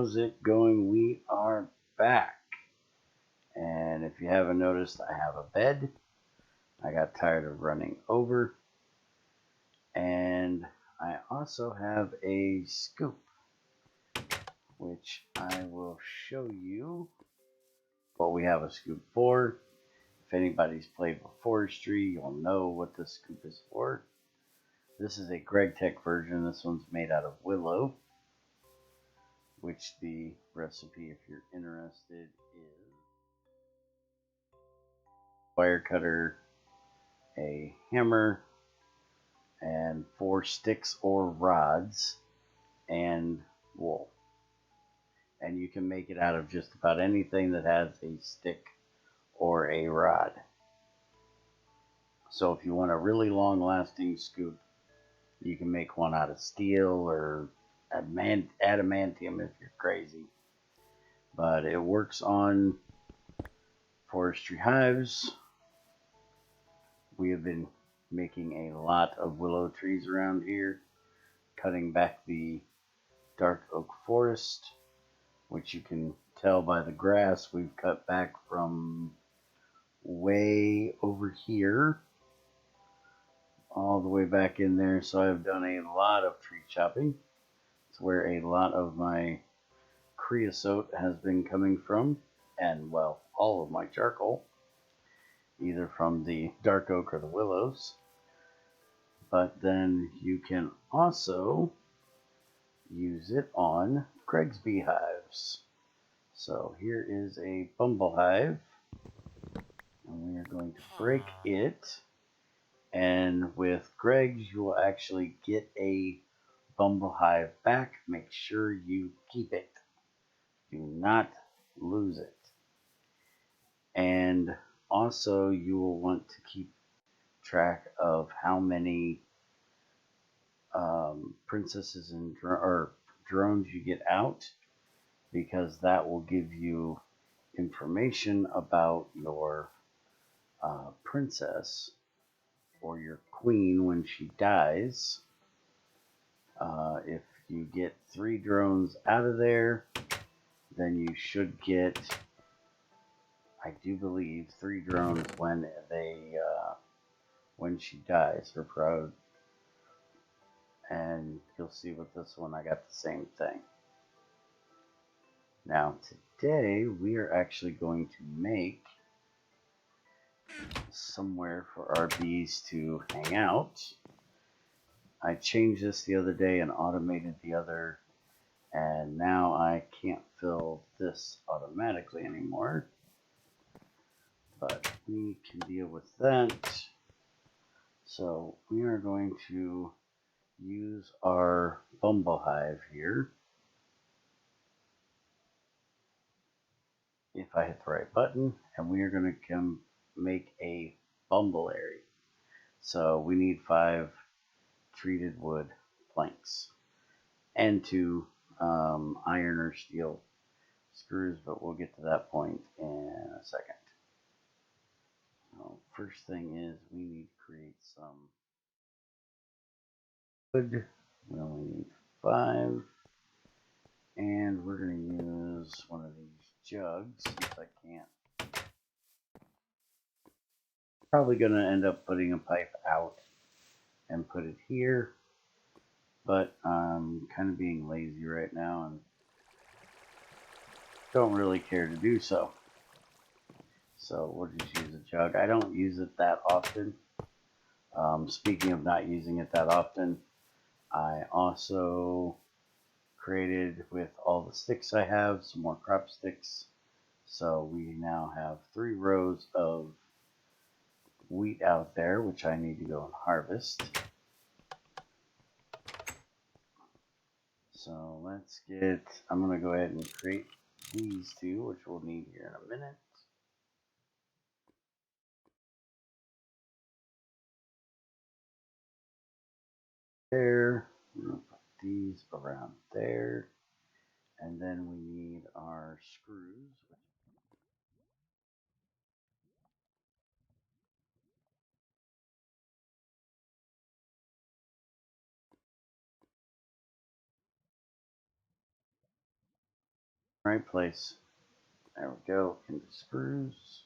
How's it going? We are back. And if you haven't noticed, I have a bed. I got tired of running over. And I also have a scoop, which I will show you what we have a scoop for. If anybody's played with forestry, you'll know what this scoop is for. This is a GregTech version. This one's made out of willow, which the recipe, if you're interested, is wire cutter, a hammer, and 4 sticks or rods, and wool. And you can make it out of just about anything that has a stick or a rod. So if you want a really long lasting scoop, you can make one out of steel or adamantium if you're crazy. But it works on forestry hives. We have been making a lot of willow trees around here, cutting back the dark oak forest, which you can tell by the grass we've cut back from way over here all the way back in there. So I've done a lot of tree chopping. It's where a lot of my creosote has been coming from, and well, all of my charcoal, either from the dark oak or the willows. But then you can also use it on Craig's beehives. So here is a bumble hive, and we are going to break it. And with Greg's, you will actually get a bumble hive back. Make sure you keep it. Do not lose it. And also, you will want to keep track of how many princesses and drones you get out, because that will give you information about your princess or your queen when she dies. If you get 3 drones out of there, then you should get, I do believe, 3 drones when she dies, her proud. And you'll see with this one I got the same thing. Now today we are actually going to make somewhere for our bees to hang out. I changed this the other day and automated the other, and now I can't fill this automatically anymore, but we can deal with that. So we are going to use our bumble hive here. If I hit the right button, and we are going to come make a bumbleary. So we need 5 treated wood planks and 2 iron or steel screws, but we'll get to that point in a second. So first thing is we need to create some wood. We only need 5, and we're going to use one of these jugs. If I can't, probably going to end up putting a pipe out and put it here, but I'm kind of being lazy right now and don't really care to do so. So we'll just use a jug. I don't use it that often. Speaking of not using it that often, I also created, with all the sticks I have, some more crop sticks. So we now have 3 rows of wheat out there, which I need to go and harvest. So let's get, I'm going to go ahead and create these 2, which we'll need here in a minute. There, I'm going to put these around there, and then we need our screws. right place. There we go, into screws.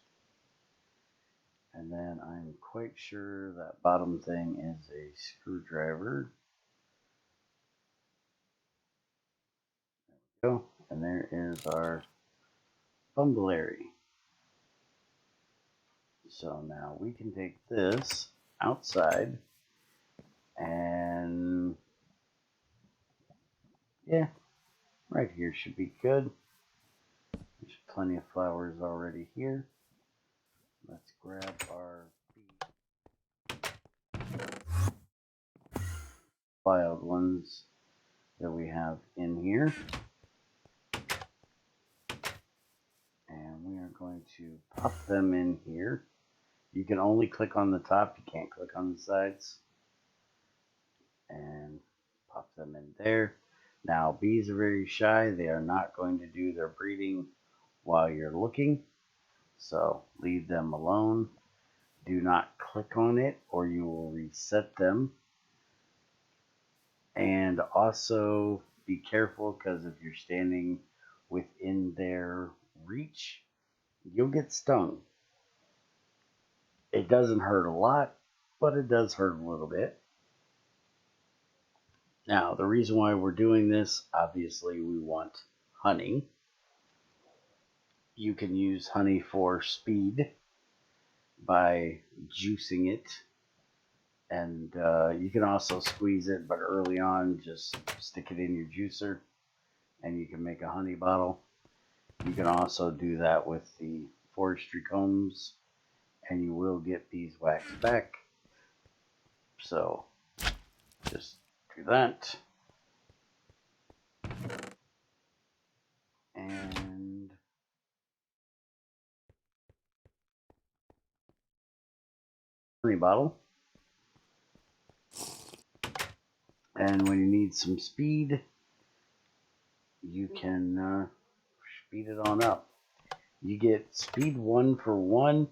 And then I'm quite sure that bottom thing is a screwdriver. There we go. And there is our bumbleary. So now we can take this outside and yeah, right here should be good. There's plenty of flowers already here. Let's grab our wild ones that we have in here. And we are going to pop them in here. You can only click on the top, you can't click on the sides. And pop them in there. Now, bees are very shy. They are not going to do their breeding while you're looking. So leave them alone. Do not click on it or you will reset them. And also be careful because if you're standing within their reach, you'll get stung. It doesn't hurt a lot, but it does hurt a little bit. Now, the reason why we're doing this, obviously we want honey. You can use honey for speed by juicing it. And you can also squeeze it, but early on, just stick it in your juicer and you can make a honey bottle. You can also do that with the forestry combs and you will get beeswax back. So just do that. And honey bottle. And when you need some speed, you can speed it on up. You get speed 1 for 1,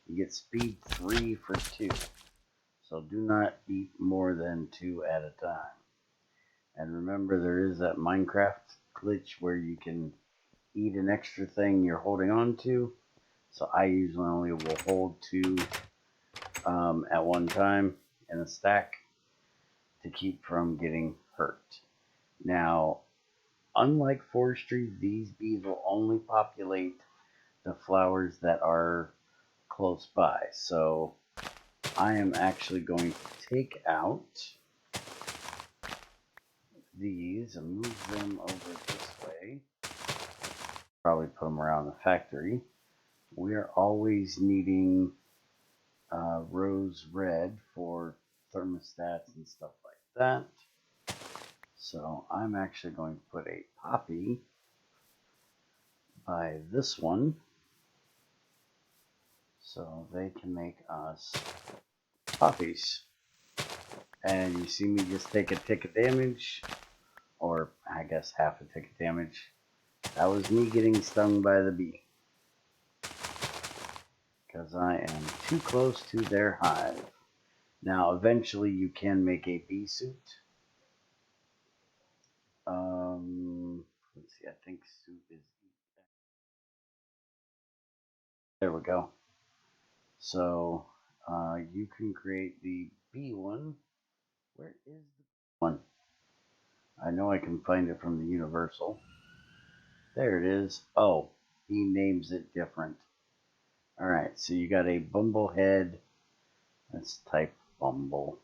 you get speed 3 for 2. So do not eat more than 2 at a time. And remember, there is that Minecraft glitch where you can eat an extra thing you're holding on to. So I usually only will hold 2 at one time in a stack to keep from getting hurt. Now, unlike forestry, these bees will only populate the flowers that are close by. So I am actually going to take out these and move them over this way. Probably put them around the factory. We are always needing rose red for thermostats and stuff like that. So I'm actually going to put a poppy by this one so they can make us poppies. And you see me just take a tick of damage, or I guess half a tick of damage. That was me getting stung by the bee. Because I am too close to their hive. Now, eventually you can make a bee suit. Let's see, I think suit is... There we go. So, you can create the bee one. Where is the one? I know I can find it from the Universal. There it is. Oh, he names it different. Alright, so you got a bumblehead. Let's type bumble.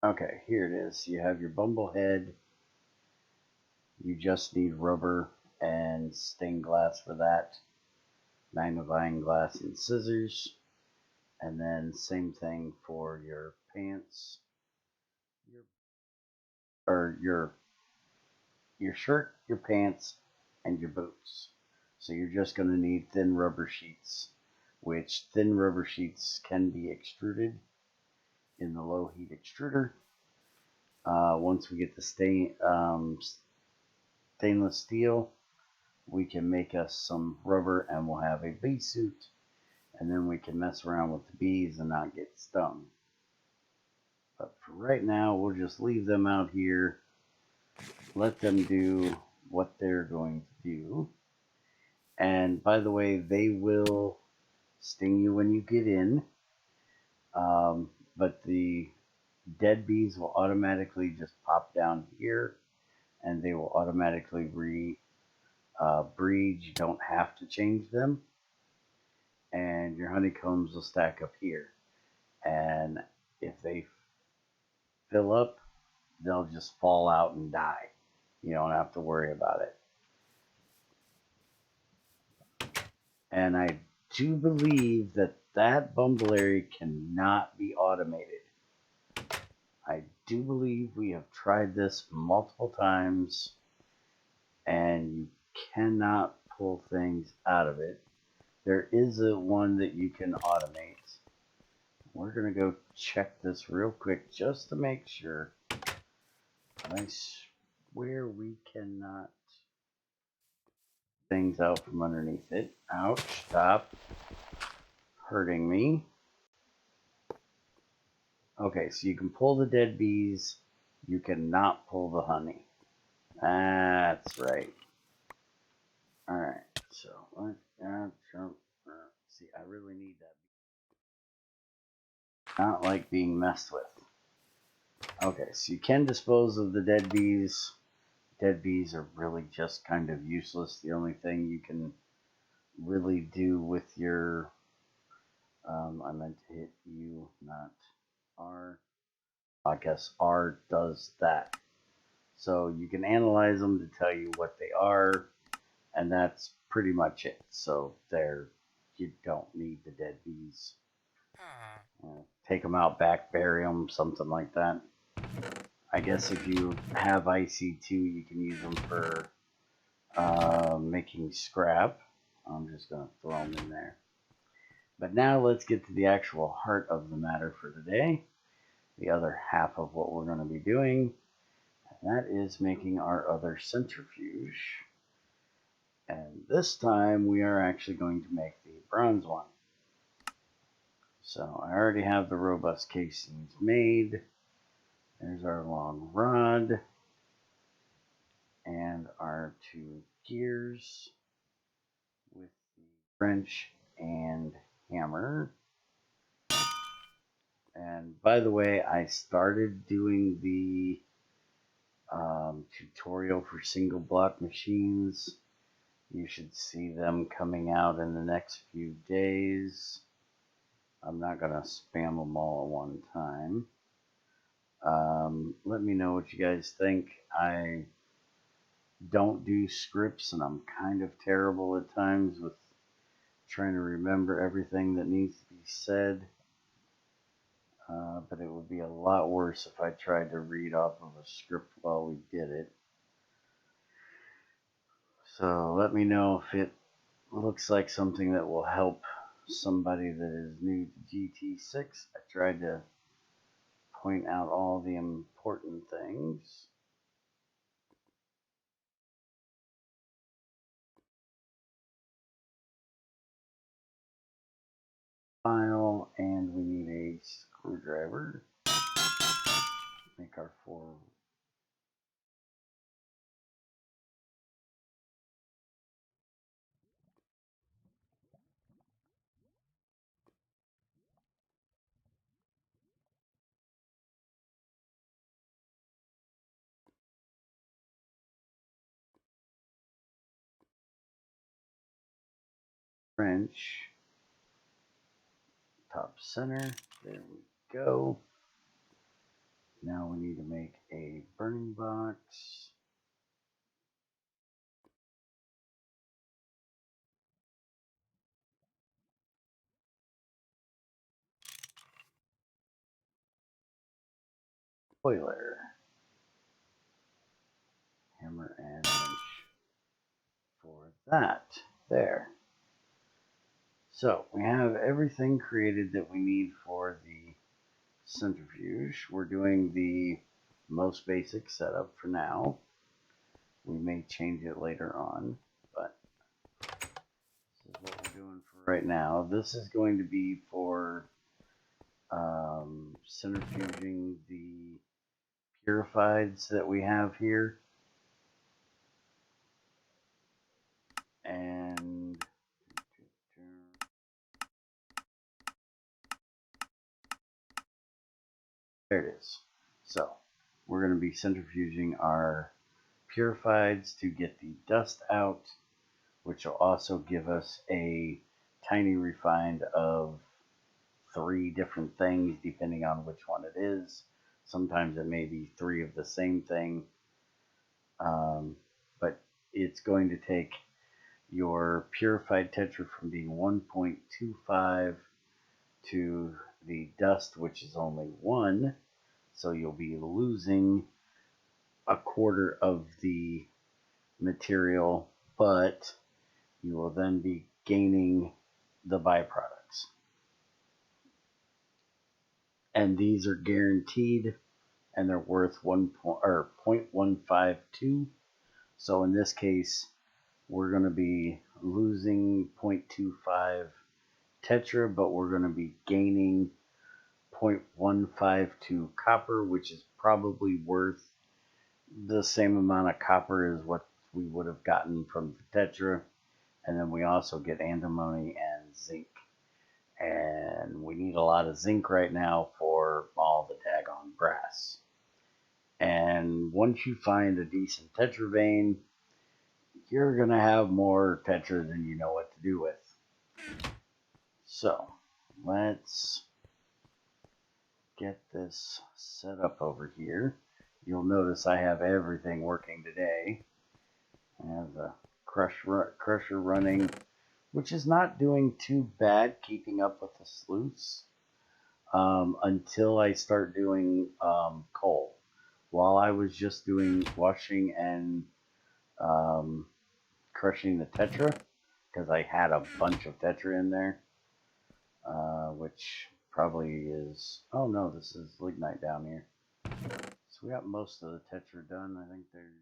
Okay, here it is. You have your bumblehead. You just need rubber and stained glass for that. Magnifying glass and scissors. And then same thing for your pants. Your shirt, your pants, and your boots. So you're just going to need thin rubber sheets, which thin rubber sheets can be extruded in the low heat extruder. Once we get the stainless steel, we can make us some rubber and we'll have a bee suit, and then we can mess around with the bees and not get stung. But for right now, we'll just leave them out here. Let them do what they're going to do. And by the way, they will sting you when you get in. But the dead bees will automatically just pop down here and they will automatically breed. You don't have to change them. And your honeycombs will stack up here. And if they fill up, they'll just fall out and die. You don't have to worry about it. And I do believe that that bumbleberry cannot be automated. I do believe we have tried this multiple times and you cannot pull things out of it. There is a one that you can automate. We're going to go check this real quick just to make sure. I swear we cannot things out from underneath it. Ouch, stop hurting me. Okay, so you can pull the dead bees. You cannot pull the honey. That's right. Alright, so let's see, I really need that. Not like being messed with. Okay, so you can dispose of the dead bees. Dead bees are really just kind of useless. The only thing you can really do with your I meant to hit U, not R. I guess R does that. So you can analyze them to tell you what they are, and that's pretty much it. So you don't need the dead bees. Take them out back, bury them, something like that. I guess if you have IC2, you can use them for making scrap. I'm just going to throw them in there. But now let's get to the actual heart of the matter for today. The other half of what we're going to be doing. And that is making our other centrifuge. And this time we are actually going to make the bronze one. So I already have the robust casings made. There's our long rod. And our two gears with the wrench and hammer. And by the way, I started doing the tutorial for single block machines. You should see them coming out in the next few days. I'm not going to spam them all at one time. Let me know what you guys think. I don't do scripts and I'm kind of terrible at times with trying to remember everything that needs to be said. But it would be a lot worse if I tried to read off of a script while we did it. So let me know if it looks like something that will help somebody that is new to GT6. I tried to point out all the important things. File, and we need a screwdriver. Make our four. Wrench. Top center. There we go. Now we need to make a burning box. Boiler. Hammer and wrench for that. There. So we have everything created that we need for the centrifuge. We're doing the most basic setup for now. We may change it later on, but this is what we're doing for right now. This is going to be for centrifuging the purifieds that we have here. And there it is. So we're going to be centrifuging our purifieds to get the dust out, which will also give us a tiny refined of 3 different things depending on which one it is. Sometimes it may be 3 of the same thing, but it's going to take your purified tetra from being 1.25 to the dust, which is only 1, so you'll be losing a quarter of the material, but you will then be gaining the byproducts. And these are guaranteed, and they're worth 0.152. So in this case, we're going to be losing 0.25 tetra, but we're going to be gaining 0.152 copper, which is probably worth the same amount of copper as what we would have gotten from the tetra. And then we also get antimony and zinc. And we need a lot of zinc right now for all the daggone brass. And once you find a decent tetra vein, you're going to have more tetra than you know what to do with. So let's get this set up over here. You'll notice I have everything working today. I have the crusher running, which is not doing too bad keeping up with the sleuths until I start doing coal. While I was just doing washing and crushing the tetra, because I had a bunch of tetra in there, which probably is, oh no, this is lignite down here. So we got most of the tetra done. I think there's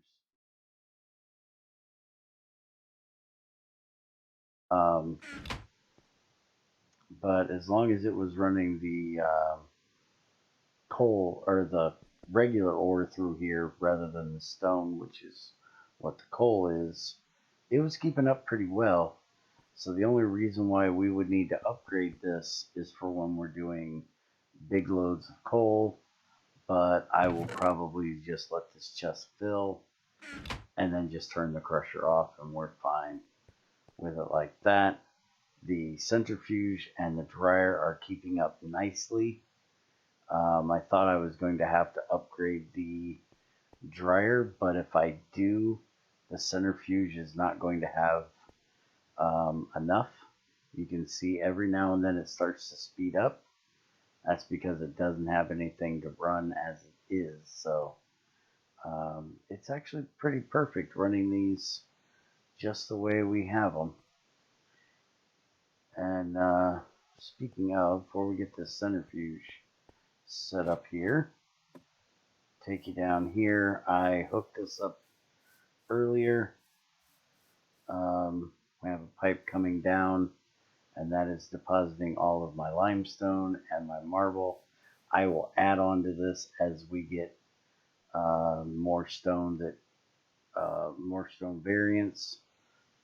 but as long as it was running the coal or the regular ore through here rather than the stone, which is what the coal is, it was keeping up pretty well. So the only reason why we would need to upgrade this is for when we're doing big loads of coal, but I will probably just let this chest fill and then just turn the crusher off, and we're fine with it like that. The centrifuge and the dryer are keeping up nicely. I thought I was going to have to upgrade the dryer, but if I do, the centrifuge is not going to have enough. You can see every now and then it starts to speed up. That's because it doesn't have anything to run as it is. So it's actually pretty perfect running these just the way we have them. And speaking of, before we get this centrifuge set up here, take you down here. I hooked this up earlier. We have a pipe coming down, and that is depositing all of my limestone and my marble. I will add on to this as we get more stone variants.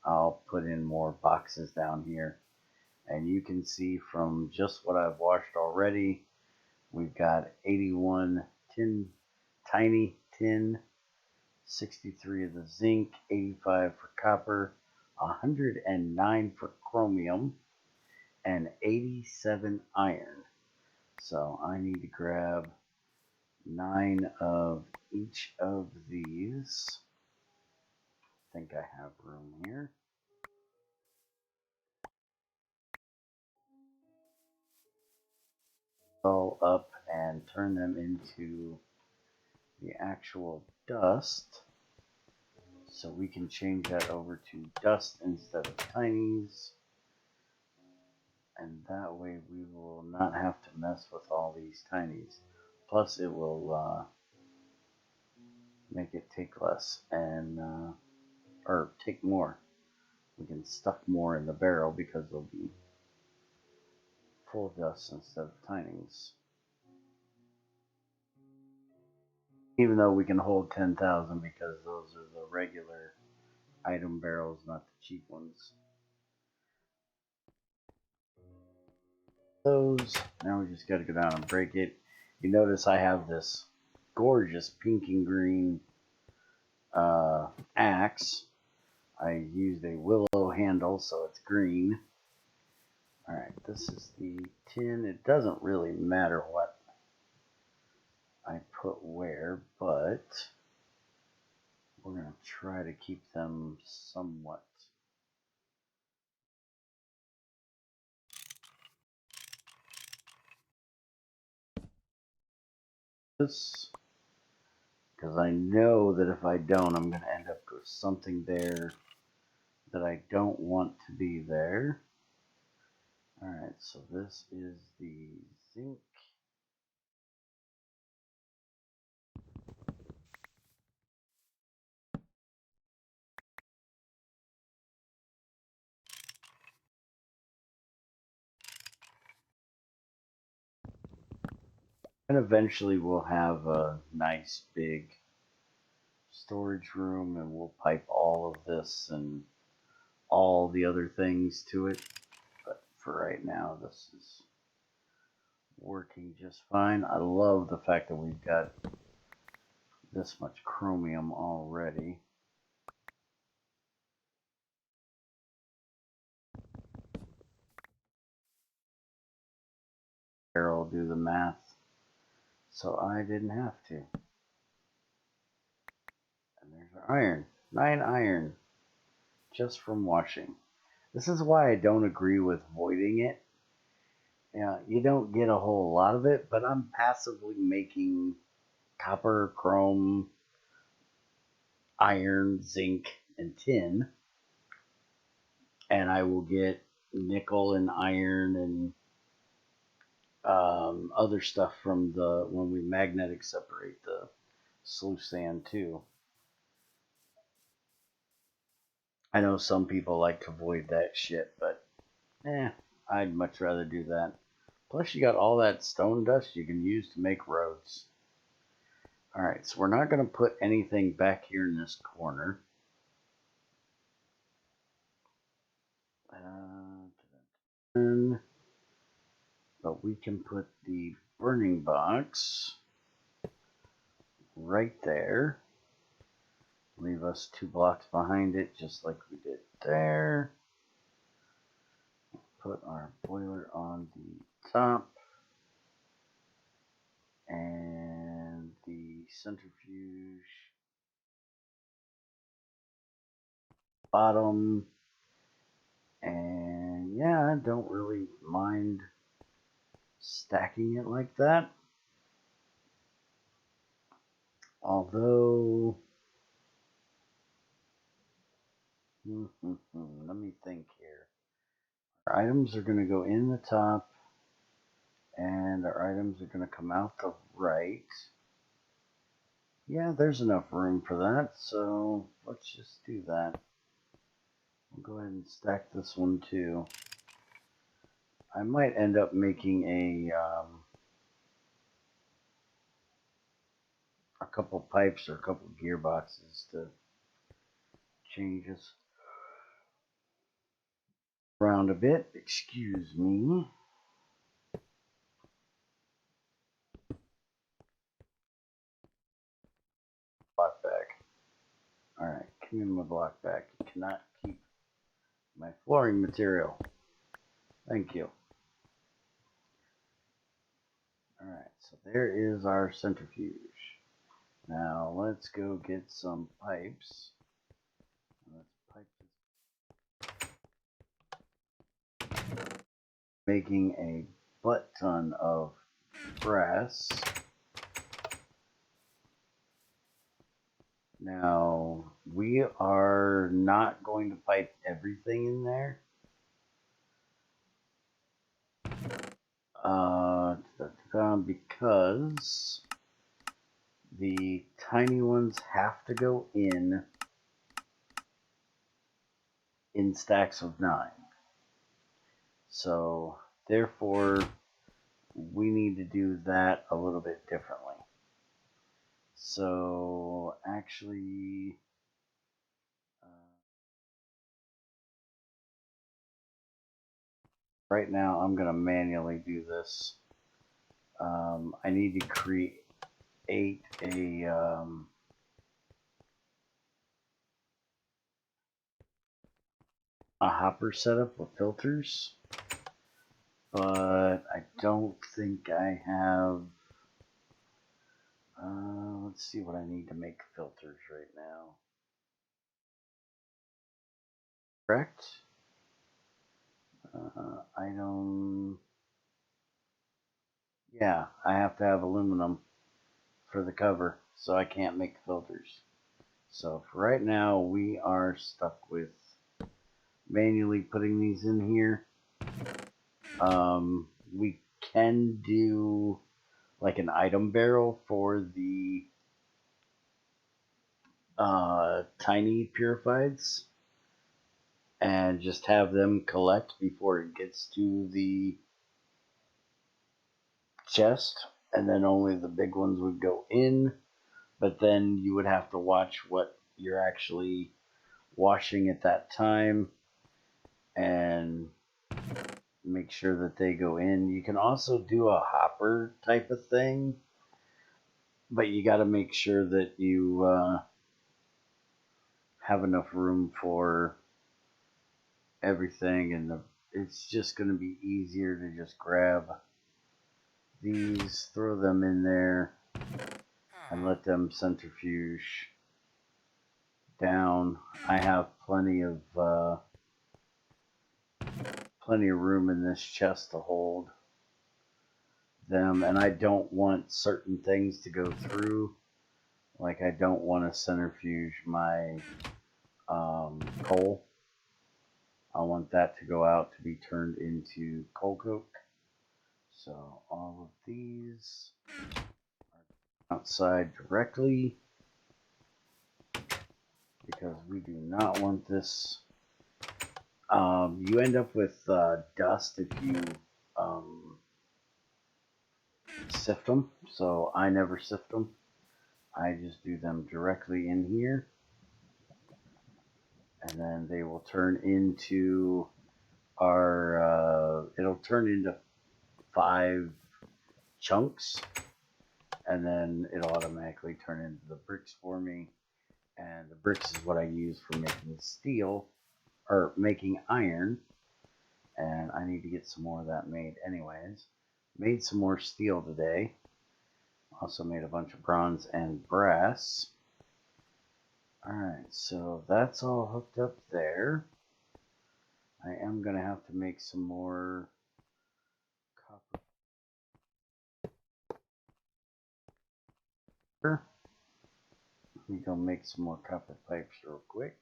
I'll put in more boxes down here, and you can see from just what I've washed already, we've got 81 tiny tin, 63 of the zinc, 85 for copper, 109 for chromium, and 87 iron. So I need to grab 9 of each of these. I think I have room here. All up and turn them into the actual dust. So we can change that over to dust instead of tinies. And that way we will not have to mess with all these tinies. Plus it will make it take less and or take more. We can stuff more in the barrel because they'll be full dust instead of tinies. Even though we can hold 10,000 because those are the regular item barrels, not the cheap ones. Those. Now we just got to go down and break it. You notice I have this gorgeous pink and green axe. I used a willow handle, so it's green. Alright, this is the tin. It doesn't really matter what I put where, but we're going to try to keep them somewhat. This, because I know that if I don't, I'm going to end up with something there that I don't want to be there. Alright, so this is the zinc. And eventually we'll have a nice big storage room and we'll pipe all of this and all the other things to it. But for right now, this is working just fine. I love the fact that we've got this much chromium already. I'll do the math, so I didn't have to. And there's our iron. 9 iron, just from washing. This is why I don't agree with voiding it. Yeah, you don't get a whole lot of it, but I'm passively making copper, chrome, iron, zinc, and tin. And I will get nickel and iron and other stuff from the when we magnetic separate the sleuth sand too. I know some people like to avoid that shit, but I'd much rather do that. Plus, you got all that stone dust you can use to make roads. Alright, so we're not going to put anything back here in this corner. But we can put the burning box right there. Leave us 2 blocks behind it, just like we did there. Put our boiler on the top. And the centrifuge bottom. And yeah, I don't really mind stacking it like that. Although, let me think here. Our items are going to go in the top, and our items are going to come out the right. Yeah, there's enough room for that, so let's just do that. We'll go ahead and stack this one too. I might end up making a couple pipes or a couple gearboxes to change us around a bit. Excuse me. Block back. Alright, give me my block back. You cannot keep my flooring material. Thank you. Alright, so there is our centrifuge. Now let's go get some pipes. Let's pipe this. Making a butt ton of brass. Now, we are not going to pipe everything in there. Because the tiny ones have to go in stacks of 9. So, therefore, we need to do that a little bit differently. So actually, right now I'm going to manually do this. I need to create a hopper setup with filters, but I don't think I have. Let's see what I need to make filters right now. Correct? Item. Yeah, I have to have aluminum for the cover, so I can't make filters. So for right now, we are stuck with manually putting these in here. We can do like an item barrel for the tiny purifieds and just have them collect before it gets to the chest, and then only the big ones would go in. But then you would have to watch what you're actually washing at that time and make sure that they go in. You can also do a hopper type of thing, but you got to make sure that you have enough room for everything, and it's just going to be easier to just grab these, throw them in there, and let them centrifuge down. I have plenty of room in this chest to hold them, and I don't want certain things to go through. Like I don't want to centrifuge my coal. I want that to go out to be turned into coal coke. So all of these are outside directly because we do not want this. You end up with dust if you sift them, so I never sift them. I just do them directly in here, and then they will turn into it'll turn into 5 chunks, and then it'll automatically turn into the bricks for me. And the bricks is what I use for making steel, or making iron, and I need to get some more of that made anyways. Made some more steel today. Also made a bunch of bronze and brass. Alright, so that's all hooked up there. I am going to have to make some more copper. Let me go make some more copper pipes real quick.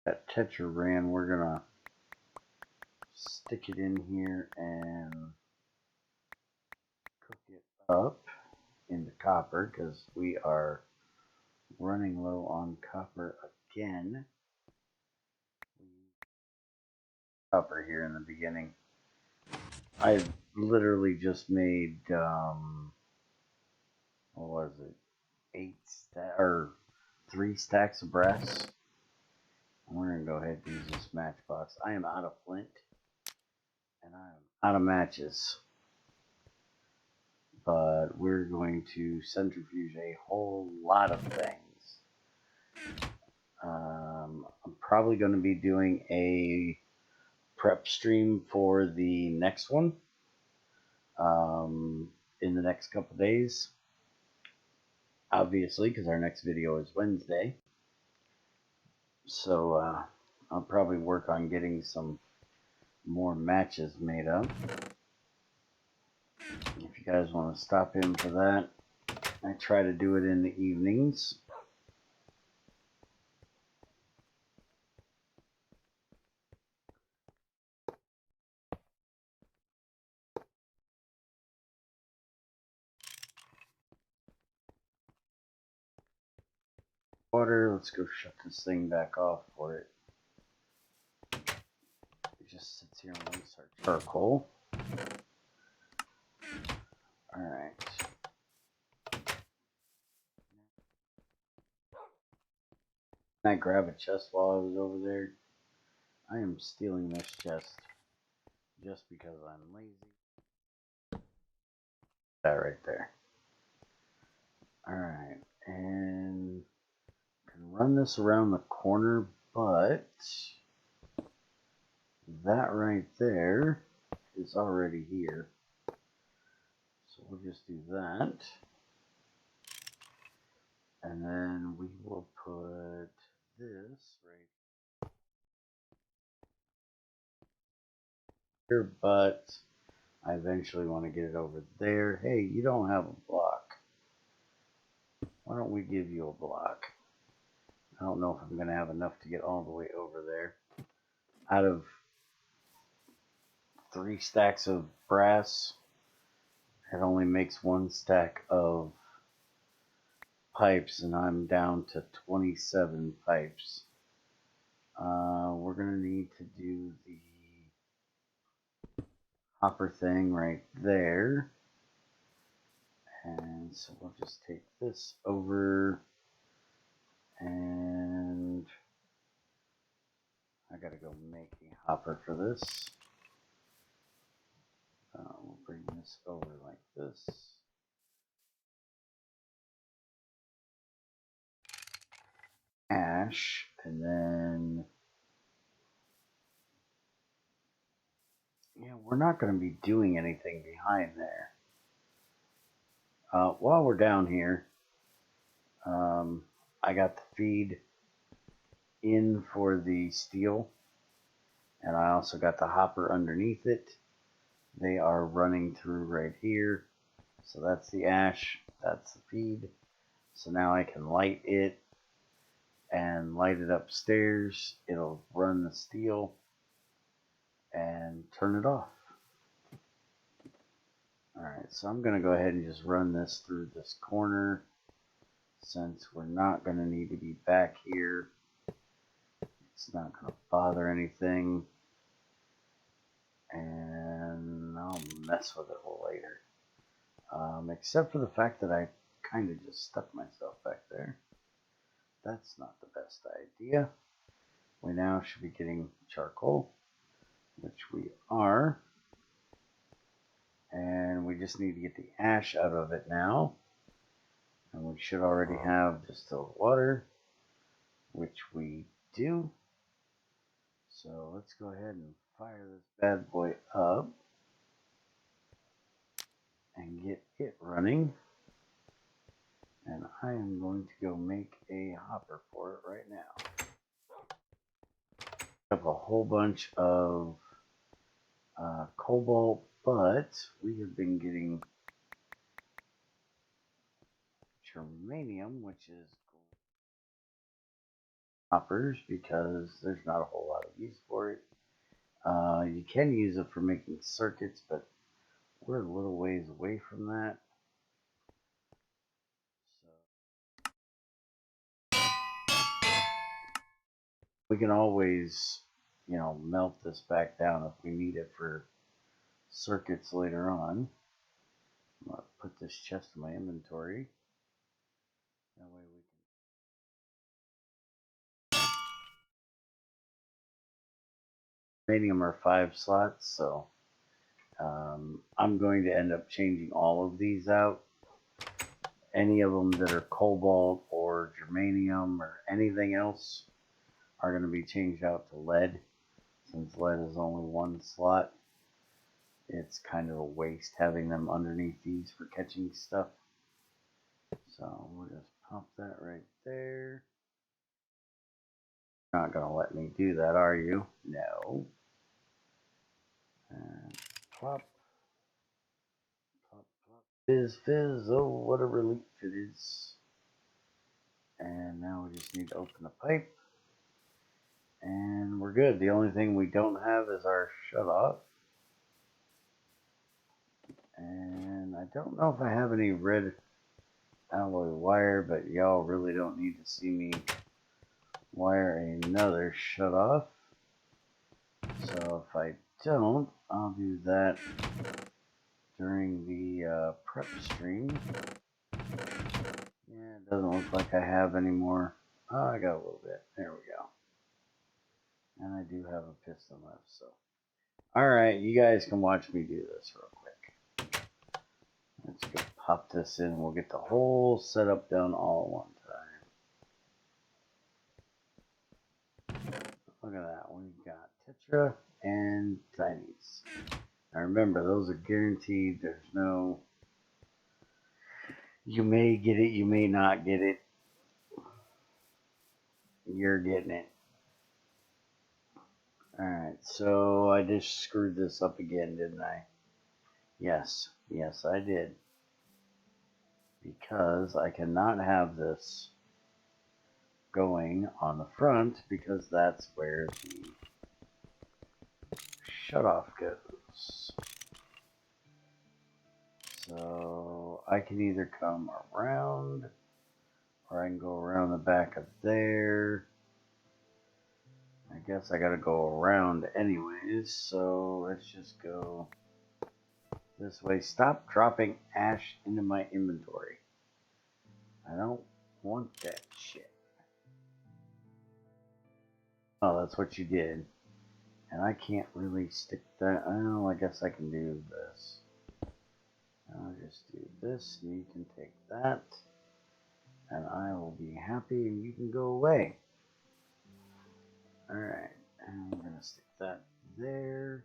That tetraran, we're going to stick it in here and cook it up into copper because we are running low on copper again. Copper here in the beginning. I literally just made what was it, 3 stacks of brass. We're gonna go ahead and use this matchbox. I am out of flint and I am out of matches, but we're going to centrifuge a whole lot of things. I'm probably going to be doing a prep stream for the next one in the next couple days, obviously, because our next video is Wednesday. So I'll probably work on getting some more matches made up. If you guys want to stop in for that, I try to do it in the evenings. Water, let's go shut this thing back off for it. just sits here and waits our charcoal. Alright. I grab a chest while I was over there. I am stealing this chest just because I'm lazy. That right there. Alright, and can run this around the corner, but that right there is already here. So we'll just do that. And then we will put this right here, but I eventually want to get it over there. Hey, you don't have a block. Why don't we give you a block? I don't know if I'm going to have enough to get all the way over there. Out of 3 stacks of brass, it only makes 1 stack of pipes, and I'm down to 27 pipes. We're going to need to do the hopper thing right there. And so we'll just take this over, and I gotta go make a hopper for this. We'll bring this over like this. Ash, and then yeah, we're not going to be doing anything behind there. While we're down here, I got the feed in for the steel, and I also got the hopper underneath it. They are running through right here. So that's the ash, that's the feed. So now I can light it and light it upstairs. It'll run the steel and turn it off. Alright, so I'm going to go ahead and just run this through this corner, since we're not going to need to be back here. It's not going to bother anything, and I'll mess with it later. Except for the fact that I kind of just stuck myself back there. That's not the best idea. We now should be getting charcoal, which we are. And we just need to get the ash out of it now. And we should already have distilled water, which we do. So let's go ahead and fire this bad boy up and get it running. And I am going to go make a hopper for it right now. I have a whole bunch of cobalt, but we have been getting germanium, which is hoppers, because there's not a whole lot of use for it. You can use it for making circuits, but we're a little ways away from that. So we can always, melt this back down if we need it for circuits later on. I'm going to put this chest in my inventory. That way we can. Germanium are 5 slots, so I'm going to end up changing all of these out. Any of them that are cobalt or germanium or anything else are going to be changed out to lead. Since lead is only 1 slot, it's kind of a waste having them underneath these for catching stuff. So we'll just pop that right there. You're not going to let me do that, are you? No. And plop. Plop, plop. Fizz, fizz. Oh, what a relief it is. And now we just need to open the pipe. And we're good. The only thing we don't have is our shut-off. And I don't know if I have any red alloy wire, but y'all really don't need to see me wire another shut-off. So if I don't, I'll do that during the prep stream. Yeah, it doesn't look like I have any more. Oh, I got a little bit. There we go. And I do have a piston left, so. Alright, you guys can watch me do this real quick. Let's go pop this in. We'll get the whole setup done all at one time. Look at that. We've got Tetra and Tinies. Now remember, those are guaranteed. There's no... You may get it, you may not get it. You're getting it. Alright, so I just screwed this up again, didn't I? Yes, I did. Because I cannot have this going on the front because that's where the shutoff goes. So I can either come around or I can go around the back of there. I guess I gotta go around anyways, so let's just go this way. Stop dropping ash into my inventory. I don't want that shit. Oh, that's what you did. And I can't really stick that. Oh, I guess I can do this. I'll just do this, and you can take that. And I will be happy, and you can go away. Alright, and I'm going to stick that there.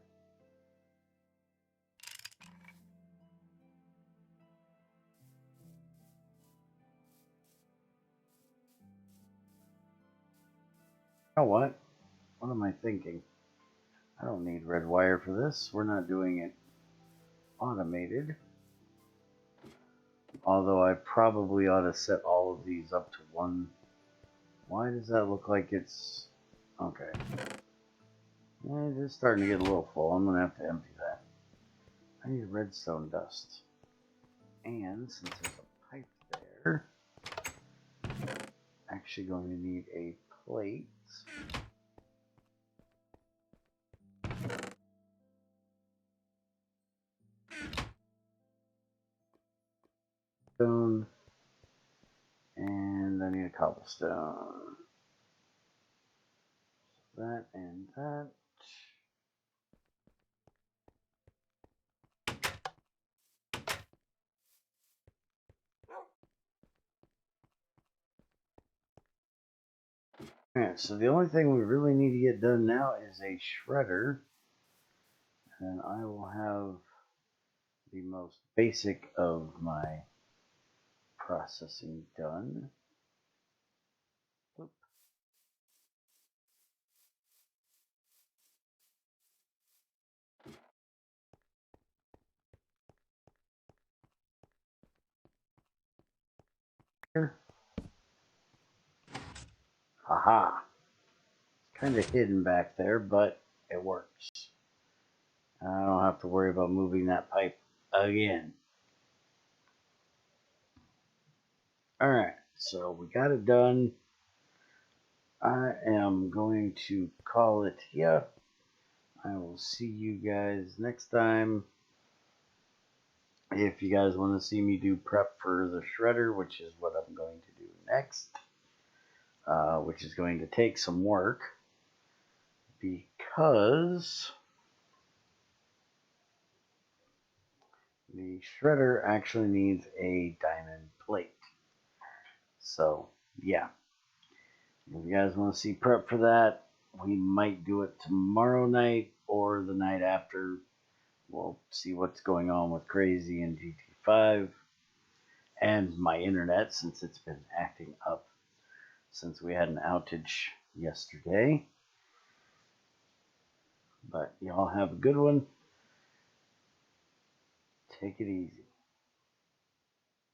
You know what? What am I thinking? I don't need red wire for this. We're not doing it automated. Although I probably ought to set all of these up to one. Why does that look like it's... Okay. It's just starting to get a little full. I'm going to have to empty that. I need redstone dust. And since there's a pipe there, actually going to need a plate. Stone. And I need a cobblestone. That and that. Alright, so the only thing we really need to get done now is a shredder. And I will have the most basic of my processing done. Oop. Here. Haha. It's kind of hidden back there, but it works. I don't have to worry about moving that pipe again. Alright, so we got it done. I am going to call it here. I will see you guys next time. If you guys want to see me do prep for the shredder, which is what I'm going to do next, which is going to take some work because the shredder actually needs a diamond plate. So, yeah. If you guys want to see prep for that, we might do it tomorrow night or the night after. We'll see what's going on with Crazy and GT5 and my internet, since it's been acting up since we had an outage yesterday. But y'all have a good one. Take it easy.